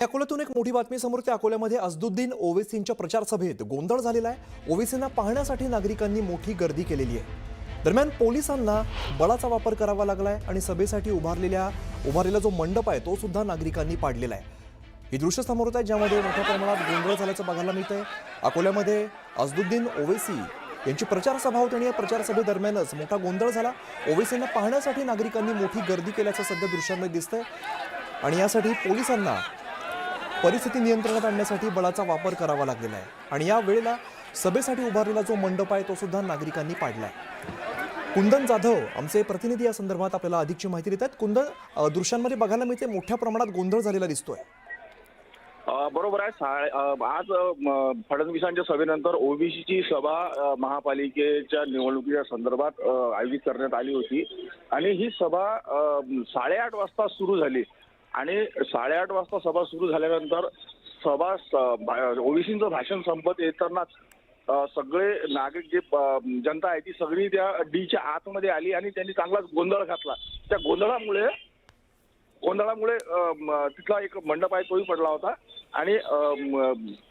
अकोल्यातून एक मोठी बातमी समोर येते। अकोल्यामध्ये असदुद्दीन ओवेसींच्या प्रचार सभेत गोंधळ झालेला आहे। ओवेसींना पाहण्यासाठी नागरिकांनी मोठी गर्दी केलेली आहे। दरम्यान पोलिसांना बळाचा वापर करावा लागलाय आणि सभेसाठी उभारलेला जो मंडप आहे तो सुद्धा नागरिकांनी पाडलेला आहे। ही दृश्य समोर येत आहेत ज्यामध्ये मोठ्या प्रमाणात गोंधळ झाल्याचं बघायला मिळतंय। अकोल्यामध्ये असदुद्दीन ओवेसी यांची प्रचार सभा होती आणि या प्रचार सभेदरम्यानच मोठा गोंधळ झाला। ओवेसींना पाहण्यासाठी नागरिकांनी मोठी गर्दी केल्याचं सध्या दृश्यांमध्ये दिसतंय आणि यासाठी पोलिसांना परिस्थिती नियंत्रणात आणण्यासाठी बळाचा वापर करावा लागलेला आहे आणि या वेळेला सभेसाठी उभारलेला जो मंडप आहे तो सुद्धा नागरिकांनी पाडलाय। कुंदन जाधव आमचे प्रतिनिधी या संदर्भात आपल्याला अधिकची माहिती देतात। कुंदन, दृश्यांमध्ये बघायला मिळते मोठ्या प्रमाणात गोंधळ झालेला दिसतोय। बरोबर आहे। आज फडणवीसांच्या सभेनंतर ओबीसीची सभा महापालिकेच्या निवडणुकीच्या संदर्भात आयोजित करण्यात आली होती आणि ही सभा 8:30 वाजता सुरू झाली आणि 8:30 वाजता सभा सुरू झाल्यानंतर ओबीसीचं भाषण संपत येतानाच सगळे नागरिक जे जनता आहे ती सगळी त्या डीच्या आतमध्ये आली आणि त्यांनी चांगलाच गोंधळ घातला। त्या गोंधळामुळे तिथला एक मंडप आहे तोही पडला होता आणि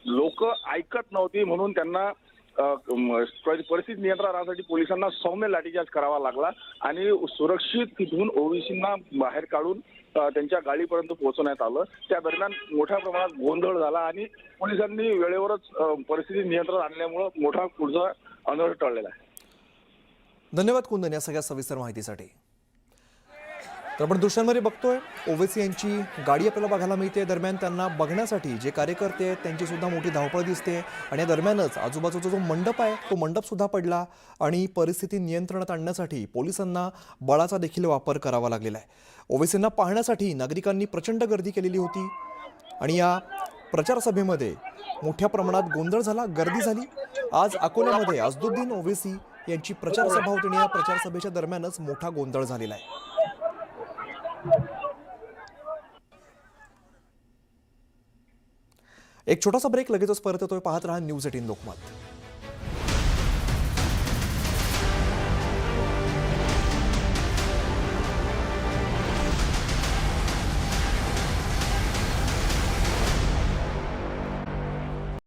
लोक ऐकत नव्हती म्हणून त्यांना परिस्थिती नियंत्रणात आणण्यासाठी पोलिसांना सौम्य लाठीचार्ज करावा लागला आणि सुरक्षित तिथून ओबीसींना बाहेर काढून त्यांच्या गाडीपर्यंत पोहोचवण्यात आलं। त्या दरम्यान मोठ्या प्रमाणात गोंधळ झाला आणि पोलिसांनी वेळेवरच परिस्थिती नियंत्रणात आणल्यामुळे मोठा पुढचा अनर्थ टळलेला आहे। धन्यवाद कुंदन या सगळ्या सविस्तर माहितीसाठी। तर आपण दृश्यांमध्ये बघतोय ओवेसी यांची गाडी आपल्याला बघायला मिळते। दरम्यान त्यांना बघण्यासाठी जे कार्यकर्ते आहेत त्यांची सुद्धा मोठी धावपळ दिसते आणि या दरम्यानच आजूबाजूचा जो मंडप आहे तो मंडप सुद्धा पडला आणि परिस्थिती नियंत्रणात आणण्यासाठी पोलिसांना बळाचा देखील वापर करावा लागलेला आहे। ओवेसींना पाहण्यासाठी नागरिकांनी प्रचंड गर्दी केलेली होती आणि या प्रचार सभेमध्ये मोठ्या प्रमाणात गोंधळ झाला, गर्दी झाली। आज अकोल्यामध्ये असदुद्दीन ओवेसी यांची प्रचार सभा होती आणि या प्रचार सभेच्या दरम्यानच मोठा गोंधळ झालेला आहे। एक छोटासा ब्रेक, लगेचच परत येतोय। पाहत रहा न्यूज 18 लोकमत।